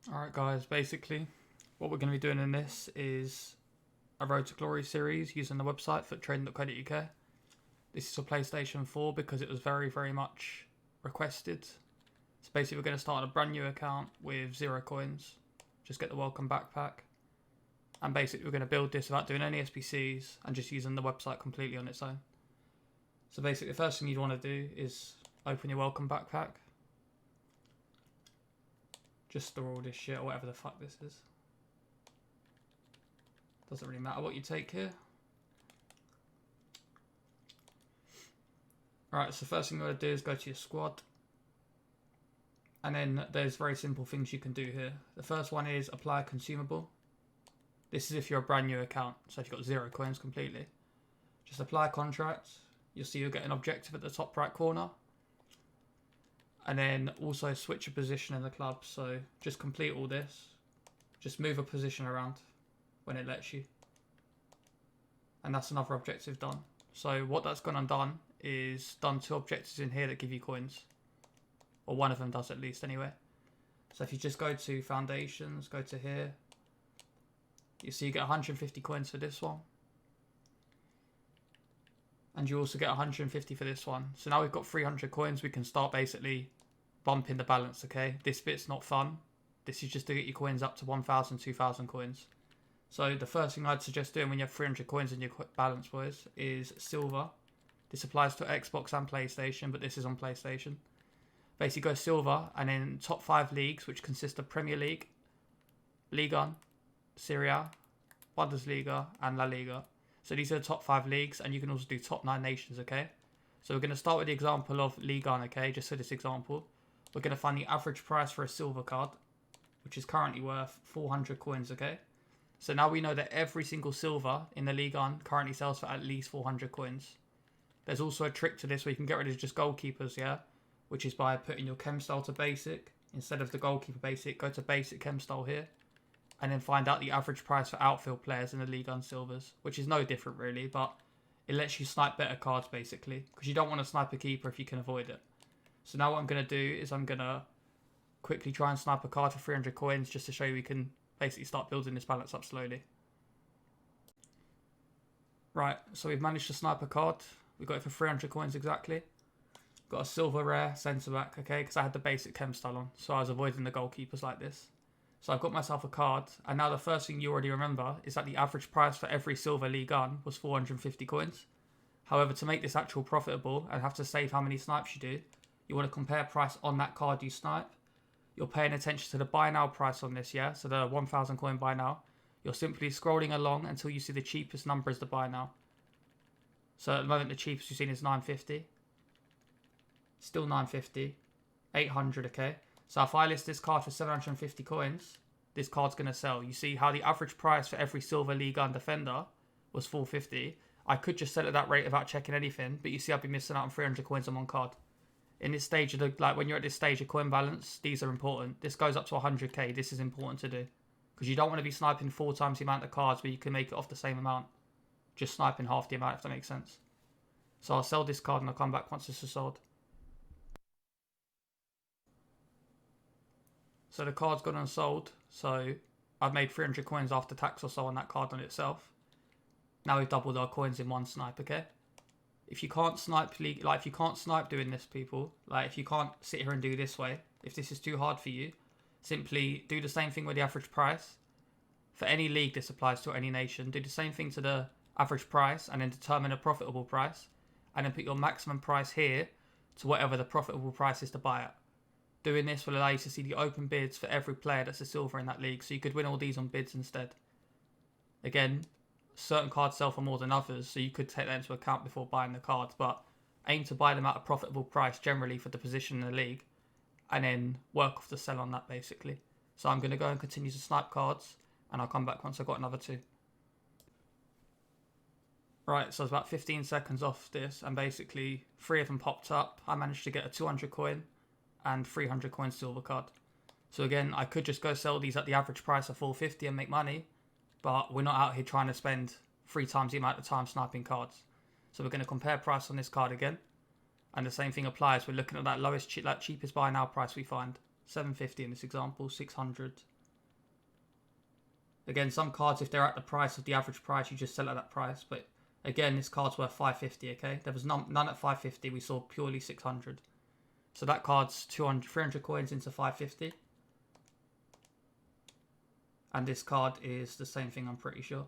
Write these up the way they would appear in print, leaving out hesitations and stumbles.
Alright guys, basically what we're going to be doing in this is a Road to Glory series using the website footrading.co.uk. This is for PlayStation 4 because it was very much requested. So basically we're going to start a brand new account with 0 coins. Just get the welcome backpack. And basically we're going to build this without doing any SBCs and just using the website completely on its own. So basically the first thing you'd want to do is open your welcome backpack. Just store all this shit or whatever the fuck this is. Doesn't really matter what you take here. Alright, so first thing you want to do is go to your squad. And then there's very simple things you can do here. The first one is apply a consumable. This is if you're a brand new account, so if you've got 0 coins completely. Just apply a contract. You'll see you'll get an objective at the top right corner. And then also switch a position in the club. So just complete all this. Just move a position around when it lets you. And that's another objective done. So what that's gone and done is done 2 objectives in here that give you coins. Or one of them does at least anyway. So if you just go to foundations, go to here. You see you get 150 coins for this one. And you also get 150 for this one. So now we've got 300 coins. We can start basically bumping the balance, okay? This bit's not fun. This is just to get your coins up to 1,000, 2,000 coins. So the first thing I'd suggest doing when you have 300 coins in your balance, boys, is silver. This applies to Xbox and PlayStation, but this is on PlayStation. Basically go silver and then top 5 leagues, which consist of Premier League, Ligue 1, Serie A, Bundesliga, and La Liga. So these are the top 5 leagues, and you can also do top 9 nations, okay? So we're going to start with the example of Ligue 1, okay? Just for this example. We're going to find the average price for a silver card, which is currently worth 400 coins, okay? So now we know that every single silver in the Ligue 1 currently sells for at least 400 coins. There's also a trick to this where you can get rid of just goalkeepers, yeah? Which is by putting your chem style to basic. Instead of the goalkeeper basic, go to basic chem style here. And then find out the average price for outfield players in the Ligue 1 silvers, which is no different really, but it lets you snipe better cards basically, because you don't want to snipe a keeper if you can avoid it. So now what I'm going to do is I'm going to quickly try and snipe a card for 300 coins just to show you we can basically start building this balance up slowly. Right, so we've managed to snipe a card. We got it for 300 coins exactly. Got a silver rare centre back, okay, because I had the basic chem style on, so I was avoiding the goalkeepers like this. So I've got myself a card, and now the first thing you already remember is that the average price for every silver Ligue 1 was 450 coins. However, to make this actual profitable and have to save how many snipes you do, you want to compare price on that card you snipe. You're paying attention to the buy now price on this, yeah? So the 1,000 coin buy now. You're simply scrolling along until you see the cheapest number is the buy now. So at the moment the cheapest you've seen is 950. Still 950. 800, okay? So if I list this card for 750 coins, this card's going to sell. You see how the average price for every silver Ligue 1 defender was 450. I could just sell at that rate without checking anything, but you see I'd be missing out on 300 coins on one card. In this stage, when you're at this stage of coin balance, these are important. This goes up to 100k. This is important to do. Because you don't want to be sniping 4 times the amount of cards where you can make it off the same amount. Just sniping half the amount, if that makes sense. So I'll sell this card and I'll come back once this is sold. So the card's gone unsold. So I've made 300 coins after tax or so on that card on itself. Now we've doubled our coins in one snipe, okay? If you can't snipe, if you can't snipe doing this, people, if you can't sit here and do this way, if this is too hard for you, simply do the same thing with the average price. For any league this applies to, any nation, do the same thing to the average price and then determine a profitable price. And then put your maximum price here to whatever the profitable price is to buy at. Doing this will allow you to see the open bids for every player that's a silver in that league. So you could win all these on bids instead. Again, certain cards sell for more than others. So you could take that into account before buying the cards. But aim to buy them at a profitable price generally for the position in the league. And then work off the sell on that basically. So I'm going to go and continue to snipe cards. And I'll come back once I've got another 2. Right, so it's about 15 seconds off this. And basically 3 of them popped up. I managed to get a 200 coin. And 300 coin silver card. So again, I could just go sell these at the average price of 450 and make money, but we're not out here trying to spend 3 times the amount of time sniping cards. So we're going to compare price on this card again, and the same thing applies. We're looking at that cheapest buy now price we find, 750 in this example, 600, Again, some cards, if they're at the price of the average price, you just sell at that price. But again, this card's worth 550, okay? There was none at 550. We saw purely 600. So that card's 300 coins into 550. And this card is the same thing, I'm pretty sure.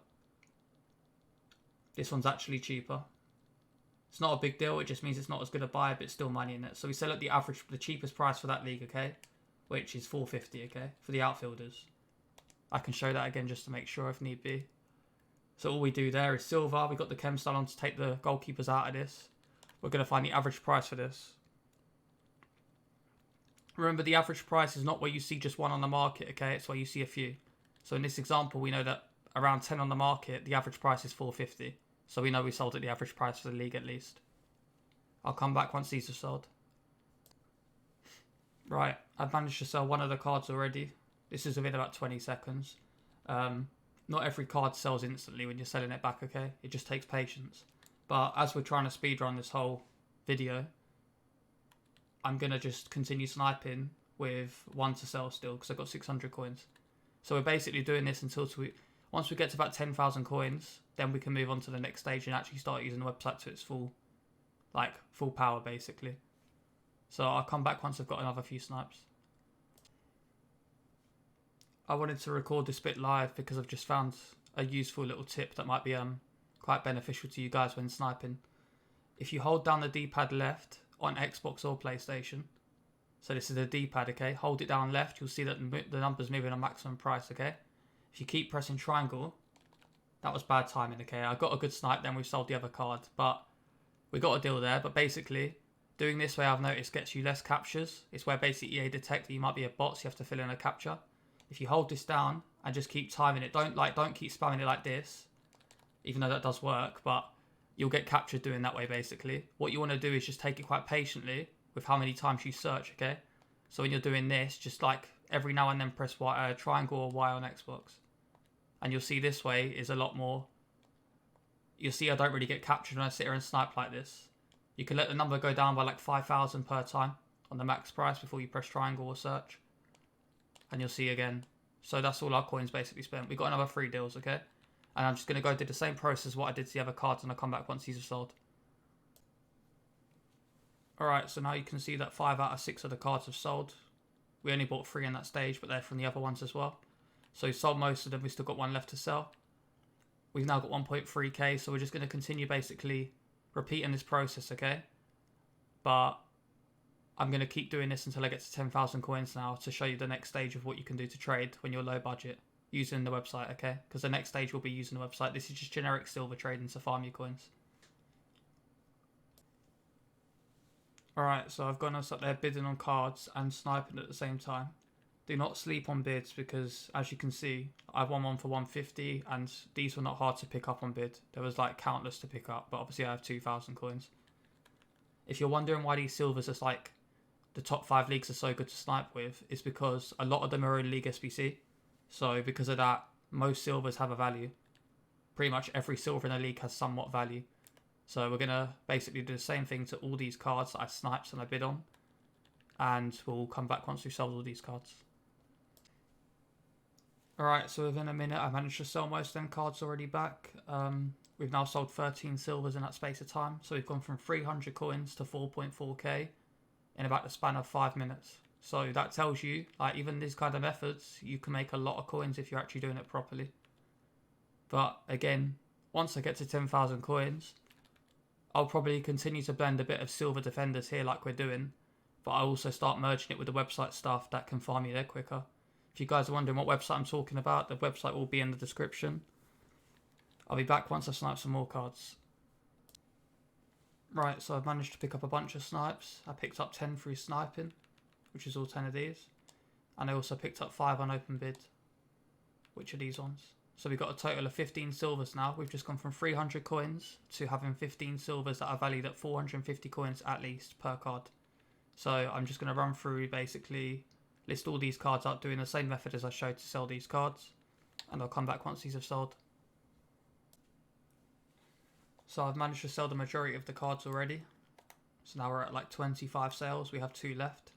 This one's actually cheaper. It's not a big deal. It just means it's not as good a buy, but it's still money in it. So we sell at the cheapest price for that league, okay? Which is 450, okay? For the outfielders. I can show that again just to make sure if need be. So all we do there is silver. We got the CHEM style on to take the goalkeepers out of this. We're going to find the average price for this. Remember, the average price is not where you see just one on the market, okay? It's where you see a few. So in this example, we know that around 10 on the market, the average price is 450. So we know we sold at the average price for the league at least. I'll come back once these are sold. Right, I've managed to sell one of the cards already. This is within about 20 seconds. Not every card sells instantly when you're selling it back, okay? It just takes patience. But as we're trying to speedrun this whole video, I'm going to just continue sniping with one to sell still because I've got 600 coins. So we're basically doing this until once we get to about 10,000 coins, then we can move on to the next stage and actually start using the website to its full power, basically. So I'll come back once I've got another few snipes. I wanted to record this bit live because I've just found a useful little tip that might be quite beneficial to you guys when sniping. If you hold down the D-pad left on Xbox or PlayStation, so this is the D-pad, okay? Hold it down left, you'll see that the number's moving on maximum price, okay? If you keep pressing triangle, that was bad timing, okay? I got a good snipe, then we sold the other card, but we got a deal there. But basically, doing this way, I've noticed, gets you less captures. It's where basically EA detect that you might be a bot, so you have to fill in a capture. If you hold this down and just keep timing it, don't keep spamming it like this, even though that does work, but you'll get captured doing that way, basically. What you want to do is just take it quite patiently with how many times you search, okay? So when you're doing this, just like every now and then press triangle or Y on Xbox. And you'll see this way is a lot more. You'll see I don't really get captured when I sit here and snipe like this. You can let the number go down by like 5,000 per time on the max price before you press triangle or search. And you'll see again. So that's all our coins basically spent. We got another 3 deals, okay? And I'm just going to go do the same process as what I did to the other cards, and I'll come back once these are sold. Alright, so now you can see that 5 out of 6 of the cards have sold. We only bought 3 in that stage, but they're from the other ones as well. So we sold most of them. We still got 1 left to sell. We've now got 1.3k, so we're just going to continue basically repeating this process, okay? But I'm going to keep doing this until I get to 10,000 coins now to show you the next stage of what you can do to trade when you're low budget using the website, okay? Because the next stage will be using the website. This is just generic silver trading to farm your coins. Alright, so I've gone up there bidding on cards and sniping at the same time. Do not sleep on bids because, as you can see, I've won one for 150 and these were not hard to pick up on bid. There was like countless to pick up, but obviously I have 2,000 coins. If you're wondering why these silvers are like the top 5 leagues are so good to snipe with, it's because a lot of them are in League SBC. So because of that, most silvers have a value. Pretty much every silver in the league has somewhat value. So we're going to basically do the same thing to all these cards that I sniped and I bid on. And we'll come back once we've sold all these cards. Alright, so within a minute I managed to sell most of them cards already back. We've now sold 13 silvers in that space of time. So we've gone from 300 coins to 4.4k in about the span of 5 minutes. So that tells you, like, even these kind of methods, you can make a lot of coins if you're actually doing it properly. But again, once I get to 10,000 coins, I'll probably continue to blend a bit of silver defenders here like we're doing. But I'll also start merging it with the website stuff that can farm you there quicker. If you guys are wondering what website I'm talking about, the website will be in the description. I'll be back once I snipe some more cards. Right, so I've managed to pick up a bunch of snipes. I picked up 10 through sniping, which is all 10 of these. And I also picked up 5 on open bid, which are these ones. So we've got a total of 15 silvers now. We've just gone from 300 coins to having 15 silvers that are valued at 450 coins at least per card. So I'm just going to run through, basically list all these cards up, doing the same method as I showed to sell these cards. And I'll come back once these have sold. So I've managed to sell the majority of the cards already. So now we're at like 25 sales. We have 2 left.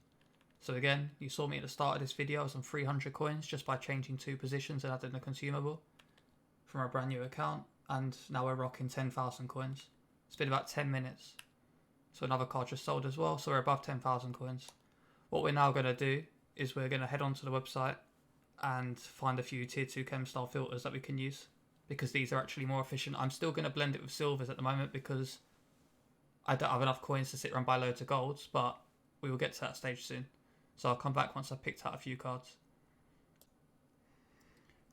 So again, you saw me at the start of this video, I was on 300 coins just by changing 2 positions and adding a consumable from a brand new account. And now we're rocking 10,000 coins. It's been about 10 minutes. So another card just sold as well, so we're above 10,000 coins. What we're now going to do is we're going to head onto the website and find a few tier 2 chem style filters that we can use, because these are actually more efficient. I'm still going to blend it with silvers at the moment because I don't have enough coins to sit around and buy loads of golds, but we will get to that stage soon. So I'll come back once I've picked out a few cards.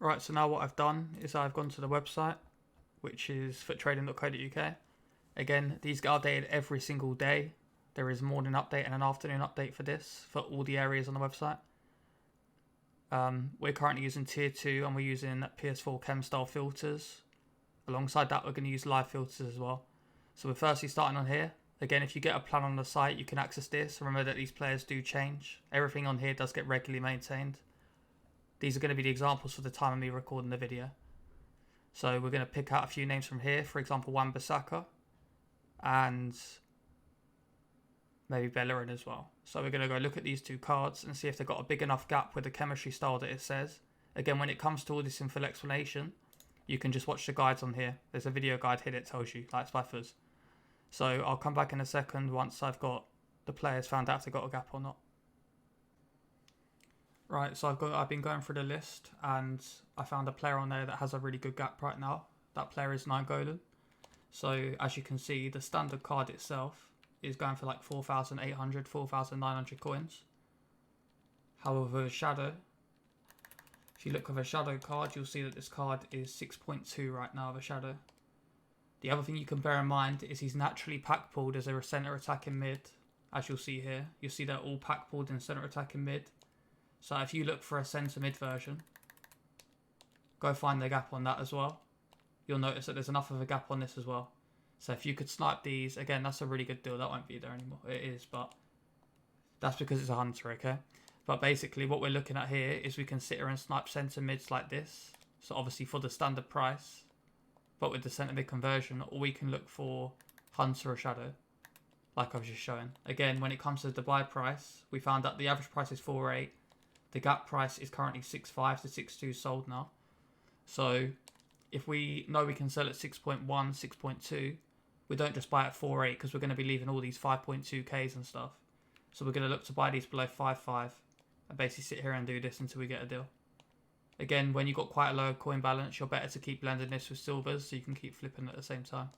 Right, so now what I've done is I've gone to the website, which is foottrading.co.uk. Again, these get updated every single day. There is a morning update and an afternoon update for this, for all the areas on the website. We're currently using tier 2 and we're using PS4 chem style filters. Alongside that, we're going to use live filters as well. So we're firstly starting on here. Again, if you get a plan on the site, you can access this. Remember that these players do change. Everything on here does get regularly maintained. These are going to be the examples for the time of me recording the video. So we're going to pick out a few names from here. For example, Wan-Bissaka. And maybe Bellerin as well. So we're going to go look at these 2 cards and see if they've got a big enough gap with the chemistry style that it says. Again, when it comes to all this in full explanation, you can just watch the guides on here. There's a video guide here that tells you, like Spiffers. So I'll come back in a second once I've got the players found out if they've got a gap or not. Right, so I've been going through the list and I found a player on there that has a really good gap right now. That player is Nainggolan. So as you can see, the standard card itself is going for like 4,800, 4,900 coins. However, Shadow, if you look at a Shadow card, you'll see that this card is 6.2 right now of a Shadow. The other thing you can bear in mind is he's naturally pack pulled as a centre attacking mid. As you'll see here, you'll see they're all pack pulled in centre attacking mid. So if you look for a centre mid version, go find the gap on that as well. You'll notice that there's enough of a gap on this as well. So if you could snipe these, again, that's a really good deal. That won't be there anymore. It is, but that's because it's a hunter, okay? But basically what we're looking at here is we can sit here and snipe centre mids like this. So obviously for the standard price, but with the centre mid conversion, or we can look for hunter or shadow, like I was just showing. Again, when it comes to the buy price, we found that the average price is 4.8. The gap price is currently 6.5 to 6.2 sold now. So if we know we can sell at 6.1, 6.2, we don't just buy at 4.8 because we're going to be leaving all these 5.2Ks and stuff. So we're going to look to buy these below 5.5 and basically sit here and do this until we get a deal. Again, when you've got quite a low coin balance, you're better to keep blending this with silvers so you can keep flipping at the same time.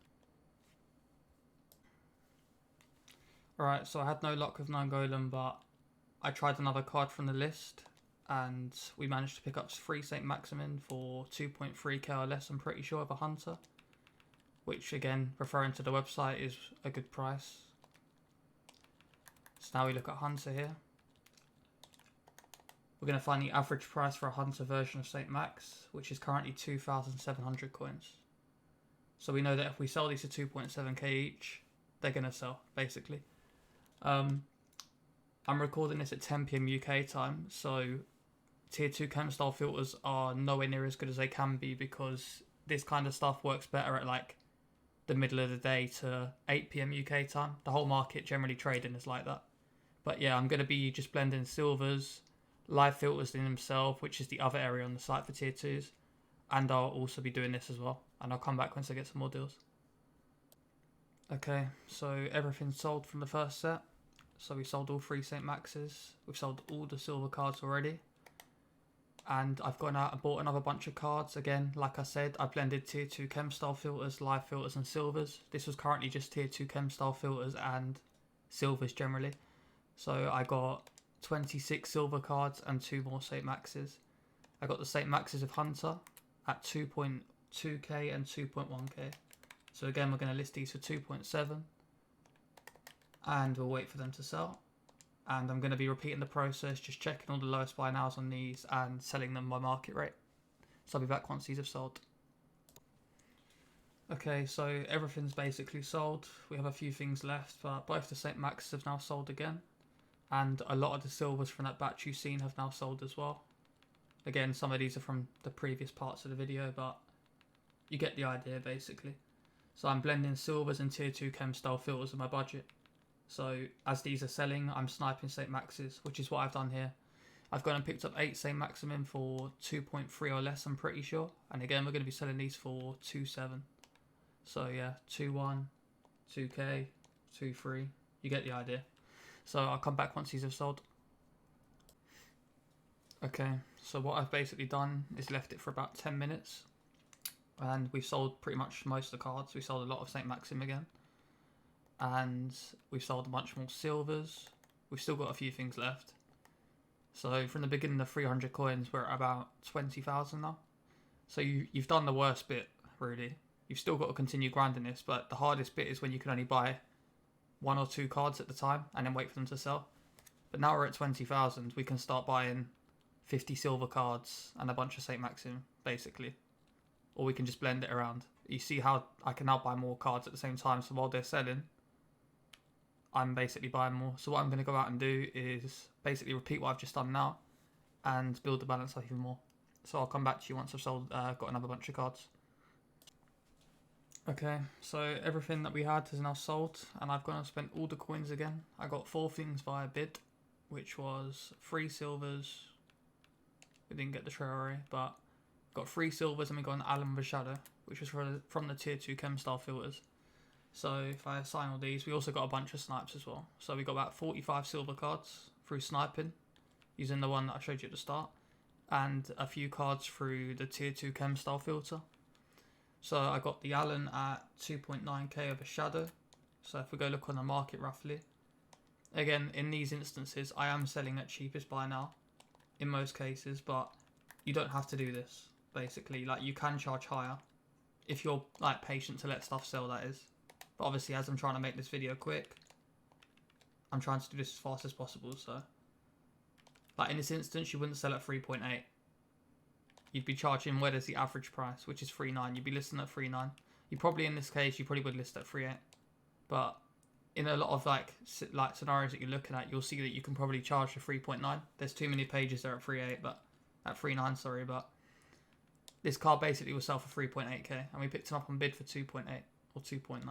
Alright, so I had no luck with Nainggolan, but I tried another card from the list and we managed to pick up 3 St. Maximin for 2.3k or less, I'm pretty sure, of a hunter. Which again, referring to the website, is a good price. So now we look at hunter here. We're going to find the average price for a hunter version of St. Max, which is currently 2,700 coins. So we know that if we sell these to 2.7k each, they're going to sell, basically. I'm recording this at 10 PM UK time, so tier 2 chem style filters are nowhere near as good as they can be because this kind of stuff works better at like the middle of the day to 8 PM UK time. The whole market generally trading is like that. But yeah, I'm going to be just blending silvers, live filters in themselves, which is the other area on the site for tier 2s. And I'll also be doing this as well. And I'll come back once I get some more deals. Okay, so everything's sold from the first set. So we sold all 3 St. Maxes. We've sold all the silver cards already. And I've gone out and bought another bunch of cards. Again, like I said, I blended tier 2 chem style filters, live filters and silvers. This was currently just tier 2 chem style filters and silvers generally. So I got 26 silver cards and 2 more St. Maxes. I got the St. Maxes of Hunter at 2.2k and 2.1k. So again, we're going to list these for 2.7. And we'll wait for them to sell. And I'm going to be repeating the process, just checking all the lowest buy nows on these and selling them by market rate. So I'll be back once these have sold. Okay, so everything's basically sold. We have a few things left, but both the St. Maxes have now sold again. And a lot of the silvers from that batch you've seen have now sold as well. Again, some of these are from the previous parts of the video, but you get the idea basically. So I'm blending silvers and tier 2 chem style filters in my budget. So as these are selling, I'm sniping St. Max's, which is what I've done here. I've gone and picked up 8 St. Maximin for 2.3 or less, I'm pretty sure. And again, we're going to be selling these for 2.7. So yeah, 2.1, 2k, 2.3. You get the idea. So I'll come back once these have sold. Okay, so what I've basically done is left it for about 10 minutes. And we've sold pretty much most of the cards. We sold a lot of St. Maxim again. And we've sold a bunch more silvers. We've still got a few things left. So from the beginning of 300 coins, we're at about 20,000 now. So you've done the worst bit, really. You've still got to continue grinding this, but the hardest bit is when you can only buy 1 or 2 cards at the time and then wait for them to sell. But now we're at 20,000, we can start buying 50 silver cards and a bunch of St. Maxim, basically. Or we can just blend it around. You see how I can now buy more cards at the same time, so while they're selling, I'm basically buying more. So what I'm going to go out and do is basically repeat what I've just done now and build the balance up even more. So I'll come back to you once I've sold, got another bunch of cards. Okay, so everything that we had is now sold, and I've gone and spent all the coins again. I got 4 things via bid, which was 3 silvers. We didn't get the Traore, but got 3 silvers and we got an Allen with Shadow, which was from the tier 2 chem style filters. So if I assign all these, we also got a bunch of snipes as well. So we got about 45 silver cards through sniping, using the one that I showed you at the start, and a few cards through the tier 2 chem style filter. So I got the Allen at 2.9k of a Shadow. So if we go look on the market roughly, again, in these instances, I am selling at cheapest buy now, in most cases, but you don't have to do this, basically. Like, you can charge higher, if you're, like, patient to let stuff sell, that is. But obviously, as I'm trying to make this video quick, I'm trying to do this as fast as possible, so. Like, in this instance, you wouldn't sell at 3.8. You'd be charging, where there's the average price, which is 3.9. You'd be listing at 3.9. You probably, in this case, you probably would list at 3.8. But in a lot of like scenarios that you're looking at, you'll see that you can probably charge for 3.9. There's too many pages there at 3.8, but at 3.9, sorry, but this card basically will sell for 3.8k, and we picked him up on bid for 2.8 or 2.9.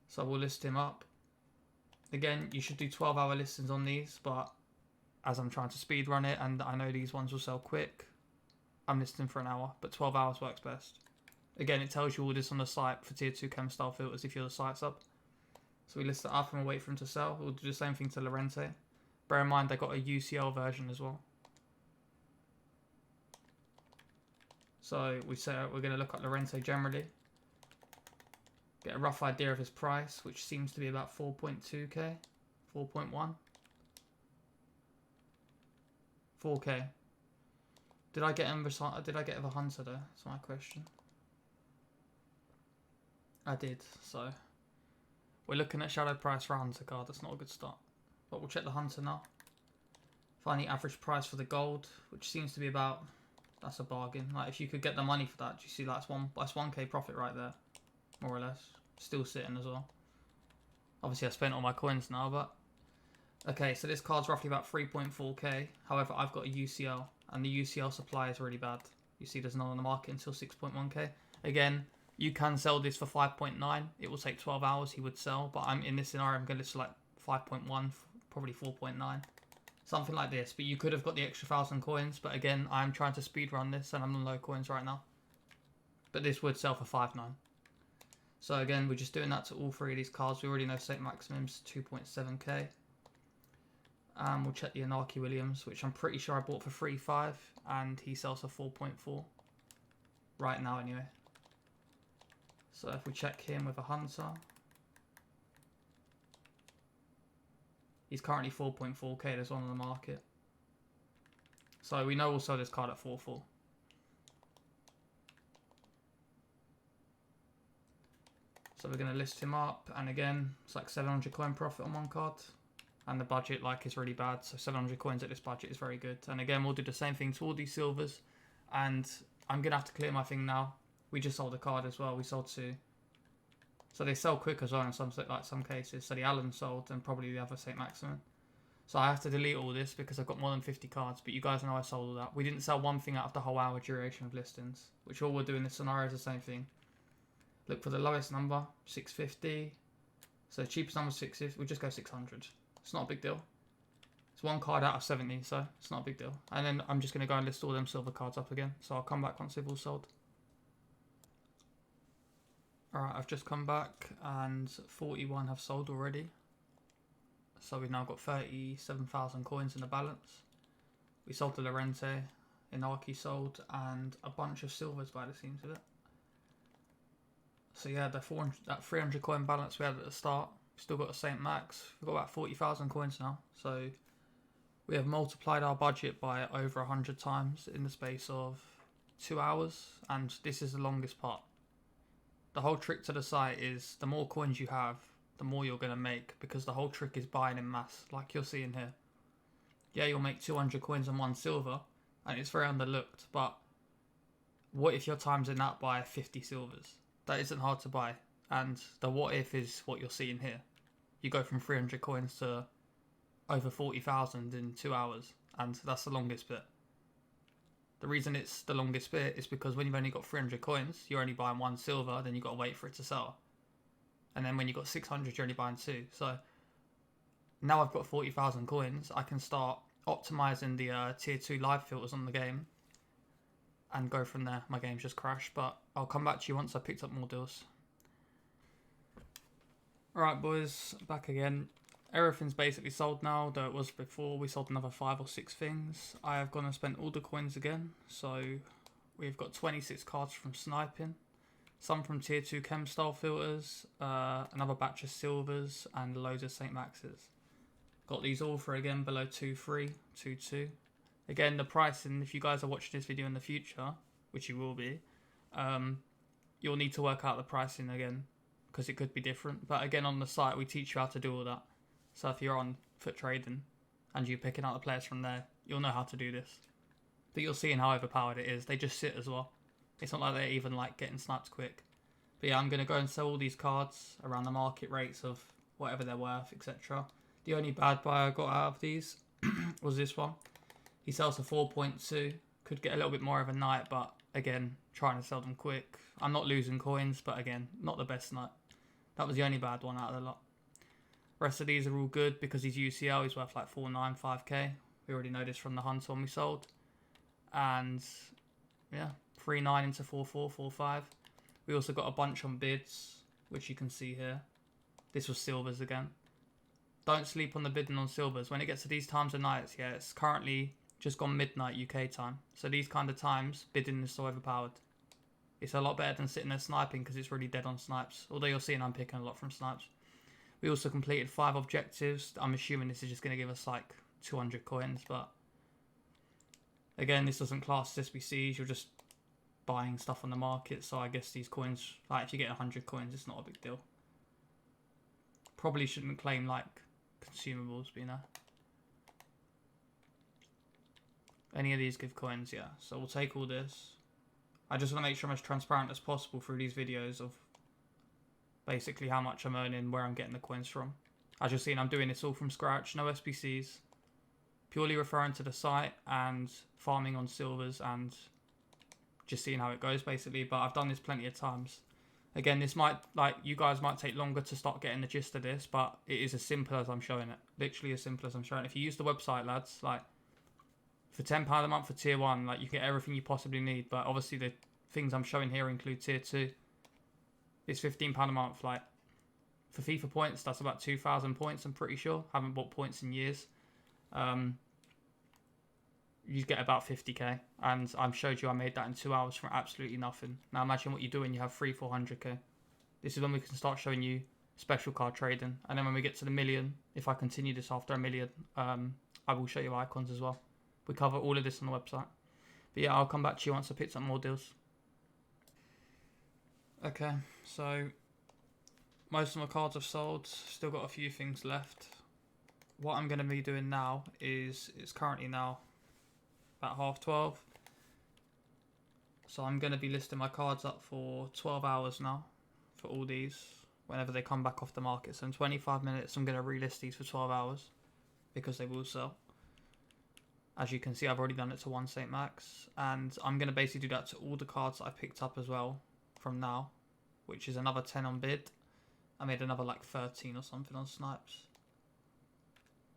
So we'll list him up. Again, you should do 12-hour listings on these, but as I'm trying to speed run it, and I know these ones will sell quick, I'm listing for an hour, but 12 hours works best. Again, it tells you all this on the site for tier 2 chem style filters if you're the site sub. So we list it up and we'll wait for him to sell. We'll do the same thing to Lorente. Bear in mind, I got a UCL version as well. So we say we're going to look at Lorente generally. Get a rough idea of his price, which seems to be about 4.2k, 4.1. 4k. Did I get him a hunter though? That's my question. I did, so we're looking at shadow price for a hunter card. That's not a good start, but we'll check the hunter now. Find the average price for the gold, which seems to be about, that's a bargain. Like, if you could get the money for that, do you see that's 1k profit right there, more or less. Still sitting as well. Obviously I spent all my coins now, but okay, so this card's roughly about 3.4k. However, I've got a UCL, and the UCL supply is really bad. You see there's none on the market until 6.1k. Again, you can sell this for 5.9. It will take 12 hours, he would sell, but I'm in this scenario, I'm going to select 5.1, probably 4.9. Something like this, but you could have got the extra 1,000 coins, but again, I'm trying to speed run this, and I'm on low coins right now. But this would sell for 5.9. So again, we're just doing that to all 3 of these cards. We already know St. Maximum's 2.7k. We'll check the Anarchy Williams, which I'm pretty sure I bought for 3.5, and he sells for 4.4 right now anyway. So if we check him with a hunter, he's currently 4.4k. There's one on the market. So we know we'll sell this card at 4.4. So we're going to list him up, and again, it's like 700 coin profit on one card. And the budget is really bad, so 700 coins at this budget is very good. And again, we'll do the same thing to all these silvers. And I'm going to have to clear my thing now. We just sold a card as well. We sold 2. So they sell quick as well in some cases. So the Allen sold, and probably the other St. Maximin. So I have to delete all this because I've got more than 50 cards. But you guys know I sold all that. We didn't sell one thing out of the whole hour duration of listings, which all we'll do in this scenario is the same thing. Look for the lowest number, 650. So cheapest number 60, we just go 600. It's not a big deal. It's one card out of 70, so it's not a big deal. And then I'm just going to go and list all them silver cards up again. So I'll come back once they've all sold. Alright, I've just come back and 41 have sold already. So we've now got 37,000 coins in the balance. We sold the Lorente, Inaki sold, and a bunch of silvers by the seams of it. So yeah, that 300 coin balance we had at the start, we've still got a St. Max. We've got about 40,000 coins now. So we have multiplied our budget by over 100 times in the space of 2 hours. And this is the longest part. The whole trick to the site is the more coins you have, the more you're going to make, because the whole trick is buying in mass, like you're seeing here. Yeah, you'll make 200 coins on one silver, and it's very underlooked, but what if you're timesing that by 50 silvers? That isn't hard to buy, and the what if is what you're seeing here. You go from 300 coins to over 40,000 in 2 hours, and that's the longest bit. The reason it's the longest bit is because when you've only got 300 coins, you're only buying one silver, then you've got to wait for it to sell. And then when you've got 600, you're only buying two. So now I've got 40,000 coins, I can start optimizing the tier 2 live filters on the game and go from there. My game's just crashed, but I'll come back to you once I picked up more deals. Alright boys, back again. Everything's basically sold now, though it was before. We sold another 5 or 6 things. I have gone and spent all the coins again. So we've got 26 cards from sniping. Some from tier 2 chem style filters, another batch of silvers, and loads of St. Maxes. Got these all for again below 2.3, 2.2. Again, the pricing, if you guys are watching this video in the future, which you will be, you'll need to work out the pricing again, because it could be different. But again, on the site, we teach you how to do all that. So if you're on foot trading and you're picking out the players from there, you'll know how to do this. But you're seeing how overpowered it is. They just sit as well. It's not like they're even like getting sniped quick. But yeah, I'm going to go and sell all these cards around the market rates of whatever they're worth, etc. The only bad buy I got out of these was this one. He sells for 4.2. Could get a little bit more of a night, but again, trying to sell them quick. I'm not losing coins, but again, not the best night. That was the only bad one out of the lot. Rest of these are all good because he's UCL. He's worth like 495k. We already know this from the Hunter one we sold. And yeah, 3.9 into 4.4, 4.5. We also got a bunch on bids, which you can see here. This was silvers again. Don't sleep on the bidding on silvers. When it gets to these times of nights, yeah, it's currently just gone midnight UK time. So these kind of times, bidding is so overpowered. It's a lot better than sitting there sniping because it's really dead on snipes. Although you're seeing I'm picking a lot from snipes. We also completed 5 objectives. I'm assuming this is just going to give us like 200 coins, but again, this doesn't class as SBCs. You're just buying stuff on the market. So I guess these coins, like if you get 100 coins, it's not a big deal. Probably shouldn't claim like consumables, but you know. Any of these give coins, yeah. So we'll take all this. I just want to make sure I'm as transparent as possible through these videos of basically how much I'm earning, where I'm getting the coins from. As you're seeing, I'm doing this all from scratch, no SBCs. Purely referring to the site and farming on silvers and just seeing how it goes basically. But I've done this plenty of times. Again, this might, like, you guys might take longer to start getting the gist of this, but it is as simple as I'm showing it. Literally as simple as I'm showing it. If you use the website, lads, like, for £10 a month for tier 1, like, you get everything you possibly need. But obviously the things I'm showing here include tier 2. It's £15 a month, like, for FIFA points, that's about 2,000 points, I'm pretty sure. Haven't bought points in years. You get about 50k, and I showed you I made that in 2 hours from absolutely nothing. Now imagine what you do when you have 300-400k. This is when we can start showing you special card trading, and then when we get to the million, if I continue this after a million, I will show you icons as well. We cover all of this on the website. But yeah, I'll come back to you once I pick up more deals. Okay, so most of my cards have sold. Still got a few things left. What I'm going to be doing now is, it's currently now about 12:30. So I'm going to be listing my cards up for 12 hours now for all these whenever they come back off the market. So in 25 minutes, I'm going to relist these for 12 hours because they will sell. As you can see, I've already done it to 1 St. Max, and I'm going to basically do that to all the cards that I picked up as well from now, which is another 10 on bid. I made another like 13 or something on snipes.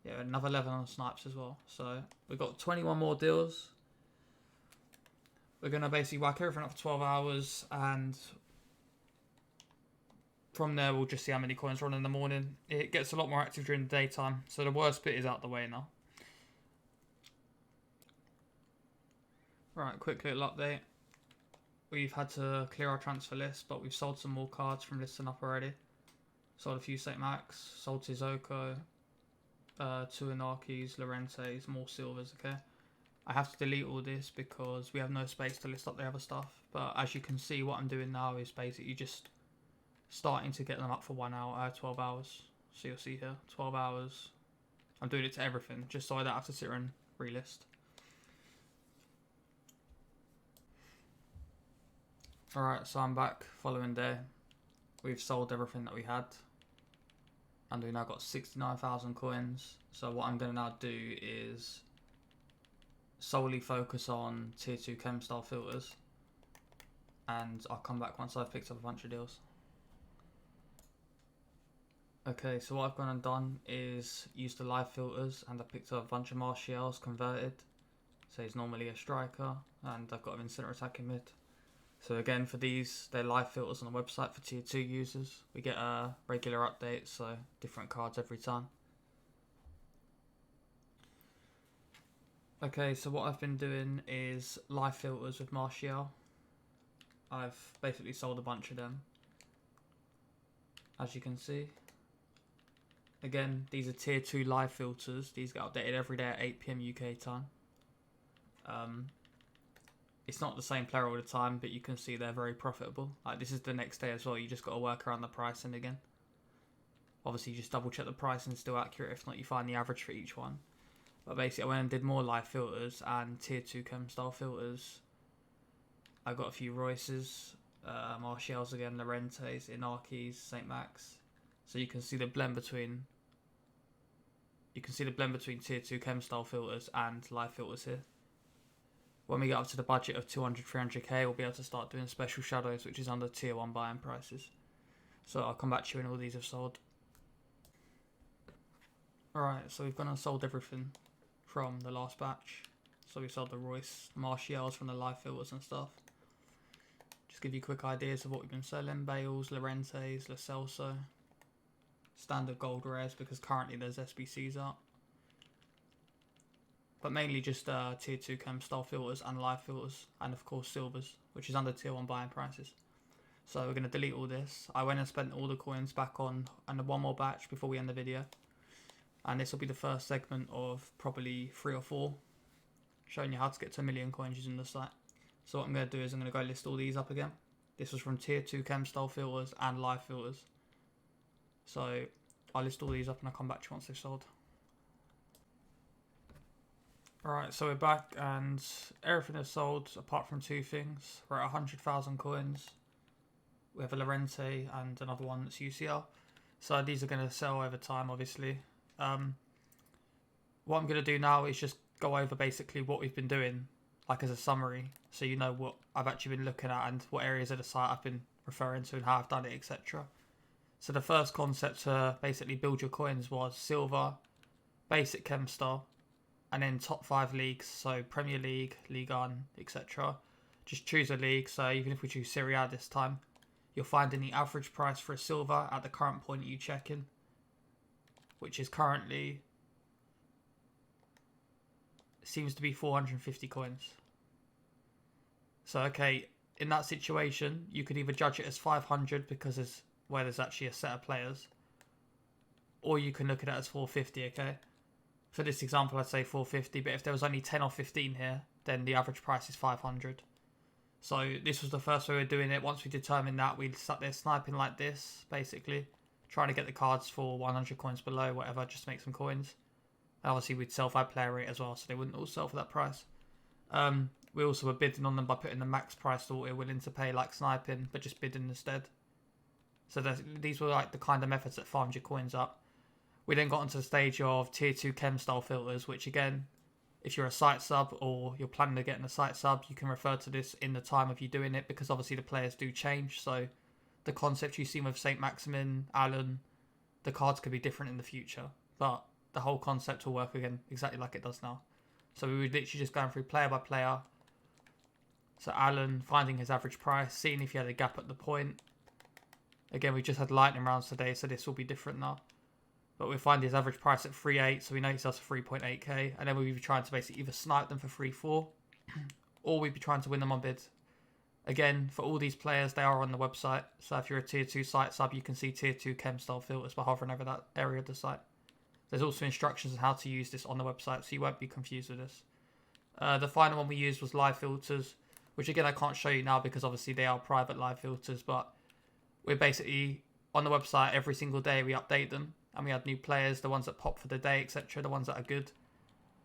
Yeah, another 11 on snipes as well. So we've got 21 more deals. We're going to basically whack everything up for 12 hours, and from there we'll just see how many coins run in the morning. It gets a lot more active during the daytime, so the worst bit is out the way now. Right, quick little update. We've had to clear our transfer list, but we've sold some more cards from listing up already. Sold a few St. Max, sold Tizoko, 2 Anarchies, Lorentes, more silvers, okay? I have to delete all this because we have no space to list up the other stuff. But as you can see, what I'm doing now is basically just starting to get them up for 1 hour, 12 hours. So you'll see here, 12 hours. I'm doing it to everything, just so I don't have to sit here and relist. Alright, so I'm back following day. We've sold everything that we had. And we now got 69,000 coins. So what I'm going to now do is solely focus on tier 2 chem style filters. And I'll come back once I've picked up a bunch of deals. Okay, so what I've gone and done is use the live filters, and I picked up a bunch of Martials converted. So he's normally a striker, and I've got him in center attacking mid. So again, for these, they're live filters on the website for tier 2 users. We get regular updates, so different cards every time. Okay, so what I've been doing is live filters with Martial. I've basically sold a bunch of them, as you can see. Again, these are tier 2 live filters. These get updated every day at 8 PM UK time. It's not the same player all the time, but you can see they're very profitable. Like, this is the next day as well. You just got to work around the pricing again. Obviously, you just double check the pricing is still accurate. If not, you find the average for each one. But basically, I went and did more live filters and tier 2 chem style filters. I got a few Royces, Martials again, Lorentes, Inarchis, St. Max. So you can see the blend between tier 2 chem style filters and live filters here. When we get up to the budget of 200, 300k, we'll be able to start doing special shadows, which is under tier 1 buying prices. So I'll come back to you when all these have sold. Alright, so we've gone and sold everything from the last batch. So we sold the Royce, Martials from the live filters and stuff. Just give you quick ideas of what we've been selling. Bales, Lorentes, Lo Celso. Standard gold rares, because currently there's SBCs up. But mainly just tier 2 chem style filters and live filters, and of course silvers, which is under tier 1 buying prices. So we're going to delete all this. I went and spent all the coins back on and one more batch before we end the video. And this will be the first segment of probably 3 or 4, showing you how to get to 1 million coins using the site. So what I'm going to do is I'm going to go list all these up again. This was from tier 2 chem style filters and live filters. So I'll list all these up and I'll come back to you once they've sold. Alright, so we're back and everything is sold apart from 2 things. We're at 100,000 coins. We have a Lorente and another one that's UCL. So these are going to sell over time, obviously. What I'm going to do now is just go over basically what we've been doing, like as a summary, so you know what I've actually been looking at and what areas of the site I've been referring to and how I've done it, etc. So the first concept to basically build your coins was silver, basic chem style, and then top 5 leagues, so Premier League, Ligue 1, etc. Just choose a league, so even if we choose Serie A this time, you'll find in the average price for a silver at the current point you check in, which is currently, seems to be 450 coins. So okay, in that situation, you could either judge it as 500 because there's actually a set of players, or you can look at it as 450, okay? For this example, I'd say 450, but if there was only 10 or 15 here, then the average price is 500. So this was the first way we were doing it. Once we determined that, we sat there sniping like this, basically, trying to get the cards for 100 coins below, whatever, just to make some coins. And obviously, we'd sell by player rate as well, so they wouldn't all sell for that price. We also were bidding on them by putting the max price that we're willing to pay, like sniping, but just bidding instead. So these were like the kind of methods that farmed your coins up. We then got onto the stage of tier 2 chem style filters, which again, if you're a site sub or you're planning to get in a site sub, you can refer to this in the time of you doing it, because obviously the players do change. So the concept you've seen with St. Maximin, Allen, the cards could be different in the future, but the whole concept will work again exactly like it does now. So we would literally just going through player by player. So Allen, finding his average price, seeing if he had a gap at the point. Again, we just had lightning rounds today, so this will be different now. But we find his average price at 3.8, so we know he sells for 3.8k. And then we'd be trying to basically either snipe them for 3.4, or we'd be trying to win them on bid. Again, for all these players, they are on the website. So if you're a tier 2 site sub, you can see tier 2 chem style filters by hovering over that area of the site. There's also instructions on how to use this on the website, so you won't be confused with this. The final one we used was live filters, which again I can't show you now because obviously they are private live filters, but we're basically on the website every single day. We update them, and we add new players, the ones that pop for the day, etc., the ones that are good.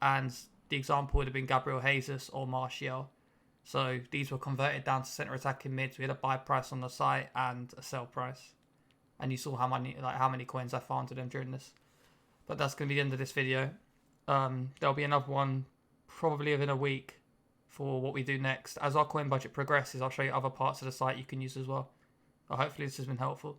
And the example would have been Gabriel Jesus or Martial. So these were converted down to centre attacking mids. We had a buy price on the site and a sell price, and you saw how many coins I farmed to them during this. But that's going to be the end of this video. There'll be another one probably within a week for what we do next. As our coin budget progresses, I'll show you other parts of the site you can use as well. Hopefully this has been helpful.